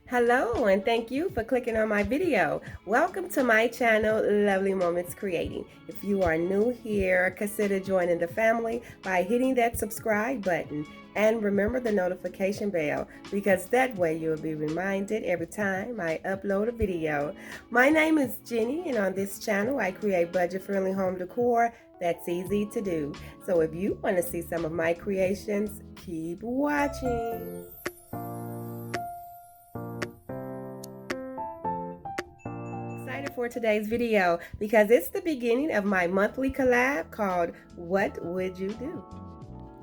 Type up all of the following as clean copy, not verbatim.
Hello, and thank you for clicking on my video. Welcome to my channel, Lovely Moments Creating. If you are new here, consider joining the family by hitting that subscribe button and remember the notification bell because that way you'll be reminded every time I upload a video. My name is Jenny, and on this channel I create budget-friendly home decor that's easy to do. So if you want to see some of my creations, keep watching. Excited for today's video because it's the beginning of my monthly collab called What Would You Do?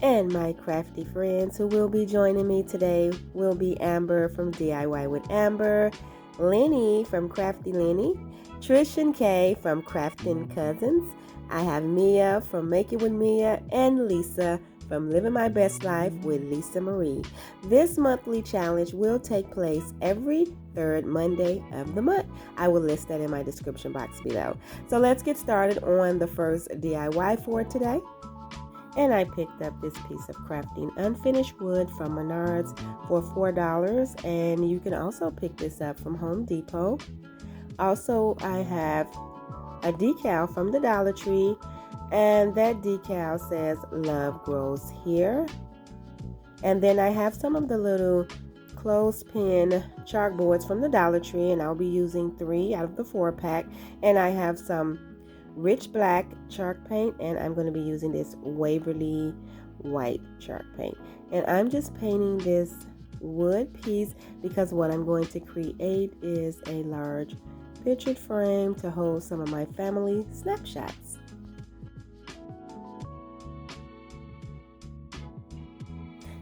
And my crafty friends who will be joining me today will be Amber from DIY with Amber, Lenny from Crafty Lenny, Trish and Kay from Crafting Cousins. I have Mia from Make It With Mia and Lisa from Living My Best Life with Lisa Marie. This monthly challenge will take place every third Monday of the month. I will list that in my description box below. So let's get started on the first DIY for today. And I picked up this piece of crafting unfinished wood from Menards for $4, and you can also pick this up from Home Depot. Also, I have a decal from the Dollar Tree, and that decal says Love Grows Here. And then I have some of the little clothespin chalkboards from the Dollar Tree, and I'll be using 3 out of the 4-pack. And I have some rich black chalk paint, and I'm going to be using this Waverly white chalk paint. And I'm just painting this wood piece because what I'm going to create is a large pictured frame to hold some of my family snapshots.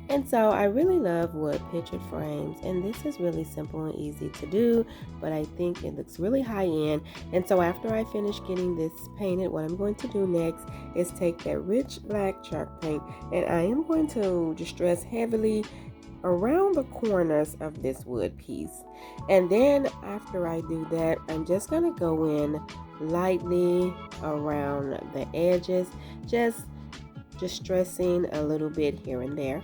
And so I really love wood pictured frames, and this is really simple and easy to do, but I think it looks really high end. And so after I finish getting this painted, what I'm going to do next is take that rich black chalk paint, and I am going to distress heavily around the corners of this wood piece. And then after I do that, I'm just going to go in lightly around the edges, just distressing a little bit here and there.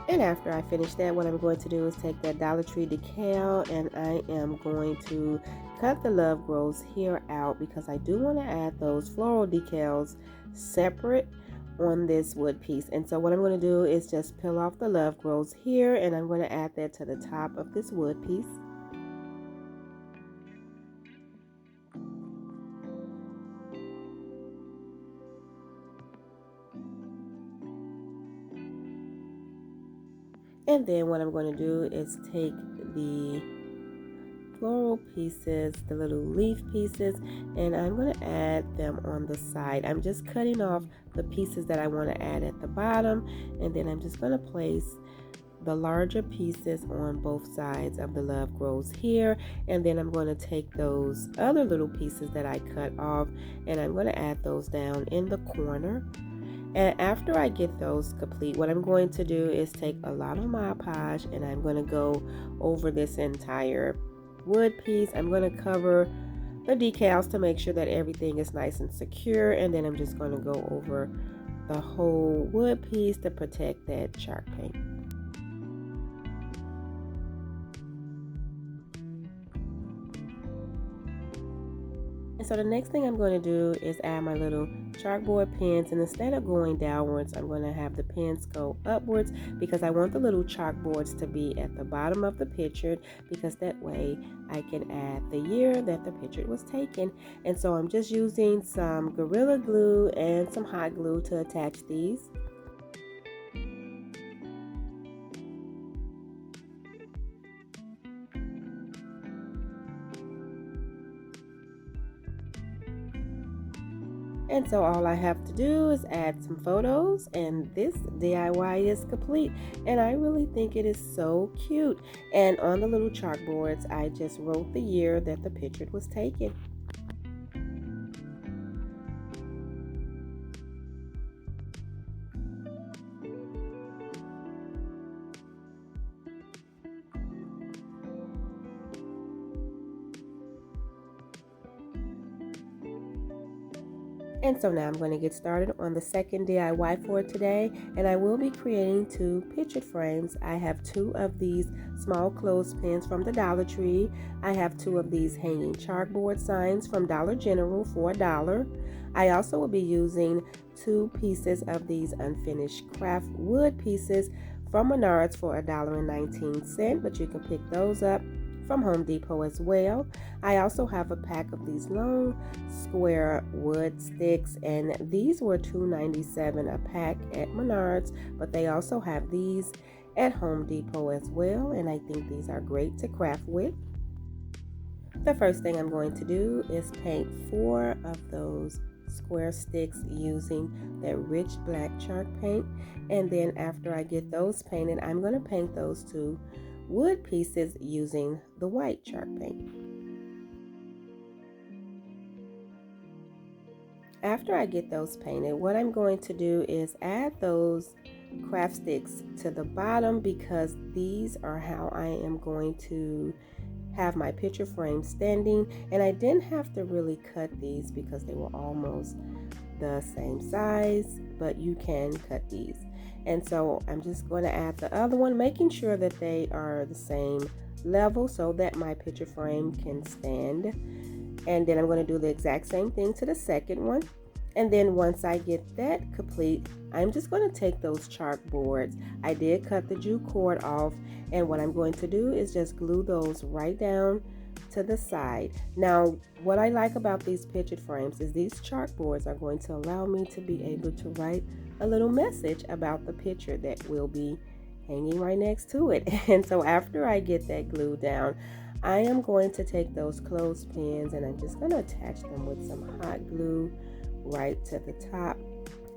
And after I finish that, what I'm going to do is take that Dollar Tree decal, and I am going to cut the Love Grows Here out because I do want to add those floral decals separate on this wood piece. And so what I'm going to do is just peel off the Love Grows Here, and I'm going to add that to the top of this wood piece. And then what I'm going to do is take the floral pieces, the little leaf pieces, and I'm going to add them on the side. I'm just cutting off the pieces that I want to add at the bottom, and then I'm just going to place the larger pieces on both sides of the Love Grows Here, and then I'm going to take those other little pieces that I cut off, and I'm going to add those down in the corner. And after I get those complete, what I'm going to do is take a lot of Mod Podge, and I'm going to go over this entire wood piece. I'm going to cover the decals to make sure that everything is nice and secure, and then I'm just going to go over the whole wood piece to protect that chalk paint. And so the next thing I'm going to do is add my little chalkboard pins, and instead of going downwards, I'm going to have the pins go upwards because I want the little chalkboards to be at the bottom of the picture, because that way I can add the year that the picture was taken. And so I'm just using some Gorilla Glue and some hot glue to attach these. And so all I have to do is add some photos, and this DIY is complete. And I really think it is so cute. And on the little chalkboards, I just wrote the year that the picture was taken. And so now I'm going to get started on the second DIY for today, and I will be creating 2 picture frames. I have 2 of these small clothespins from the Dollar Tree. I have 2 of these hanging chalkboard signs from Dollar General for $1. I also will be using 2 pieces of these unfinished craft wood pieces from Menards for $1.19, but you can pick those up from Home Depot as well. I also have a pack of these long square wood sticks, and these were $2.97 a pack at Menards, but they also have these at Home Depot as well, and I think these are great to craft with. The first thing I'm going to do is paint 4 of those square sticks using that rich black chalk paint, and then after I get those painted, I'm going to paint those 2 wood pieces using the white chalk paint. After I get those painted, what I'm going to do is add those craft sticks to the bottom, because these are how I am going to have my picture frame standing, and I didn't have to really cut these because they were almost the same size, but you can cut these. And so I'm just going to add the other one, making sure that they are the same level so that my picture frame can stand. And then I'm going to do the exact same thing to the second one. And then once I get that complete, I'm just going to take those chalkboards. I did cut the jute cord off, and what I'm going to do is just glue those right down to the side. Now, what I like about these picture frames is these chalkboards are going to allow me to be able to write a little message about the picture that will be hanging right next to it. And so after I get that glued down, I am going to take those clothespins and I'm just going to attach them with some hot glue right to the top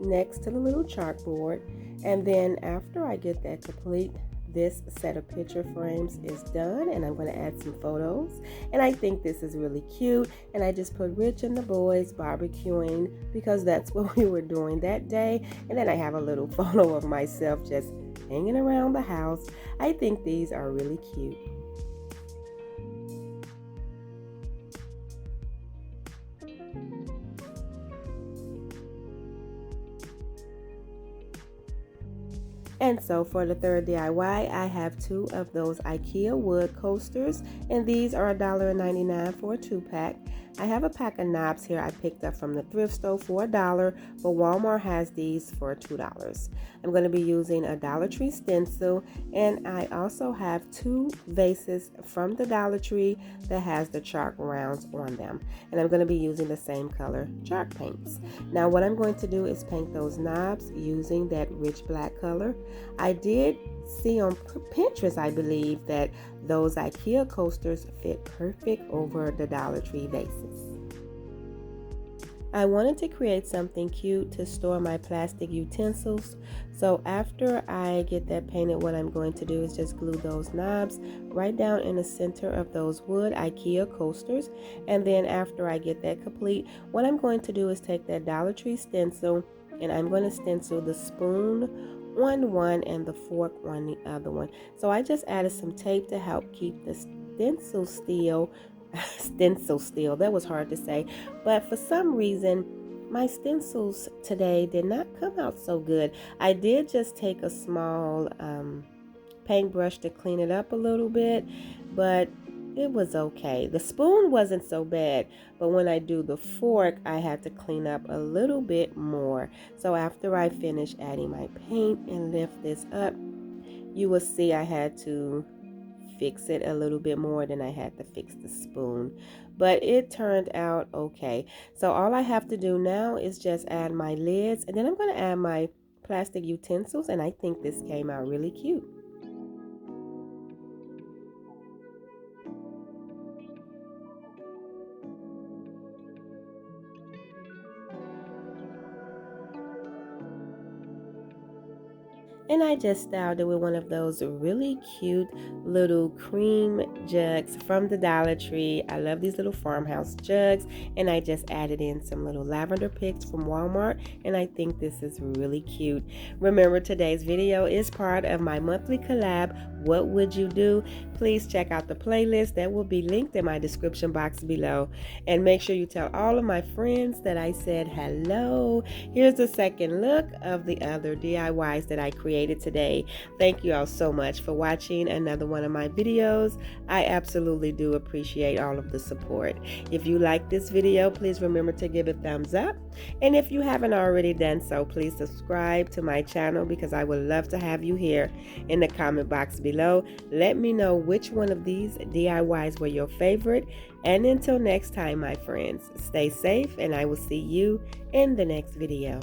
next to the little chalkboard. And then after I get that complete, this set of picture frames is done, and I'm going to add some photos. And I think this is really cute, and I just put Rich and the boys barbecuing because that's what we were doing that day. And then I have a little photo of myself just hanging around the house. I think these are really cute. And so for the third DIY, I have 2 of those IKEA wood coasters, and these are $1.99 for a 2-pack. I have a pack of knobs here I picked up from the thrift store for $1, but Walmart has these for $2. I'm going to be using a Dollar Tree stencil, and I also have 2 vases from the Dollar Tree that has the chalk rounds on them, and I'm going to be using the same color chalk paints. Now what I'm going to do is paint those knobs using that rich black color. I did see on Pinterest, I believe, that those IKEA coasters fit perfect over the Dollar Tree vases. I wanted to create something cute to store my plastic utensils, so after I get that painted, what I'm going to do is just glue those knobs right down in the center of those wood IKEA coasters. And then after I get that complete, what I'm going to do is take that Dollar Tree stencil, and I'm going to stencil the spoon on one and the fork on the other one. So I just added some tape to help keep the stencil still. That was hard to say, but for some reason my stencils today did not come out so good. I did just take a small paintbrush to clean it up a little bit, but it was okay. The spoon wasn't so bad, but when I do the fork, I had to clean up a little bit more. So after I finish adding my paint and lift this up, you will see I had to fix it a little bit more than I had to fix the spoon, but it turned out okay. So all I have to do now is just add my lids, and then I'm going to add my plastic utensils, and I think this came out really cute. And I just styled it with one of those really cute little cream jugs from the Dollar Tree. I love these little farmhouse jugs, and I just added in some little lavender picks from Walmart, and I think this is really cute. Remember, today's video is part of my monthly collab, What Would You Do? Please check out the playlist that will be linked in my description box below, and make sure you tell all of my friends that I said hello. Here's a second look of the other DIYs that I created today. Thank you all so much for watching another one of my videos. I absolutely do appreciate all of the support. If you like this video, please remember to give it a thumbs up. And if you haven't already done so, please subscribe to my channel, because I would love to have you here. In the comment box below, let me know which one of these DIYs were your favorite. And until next time, my friends, stay safe, and I will see you in the next video.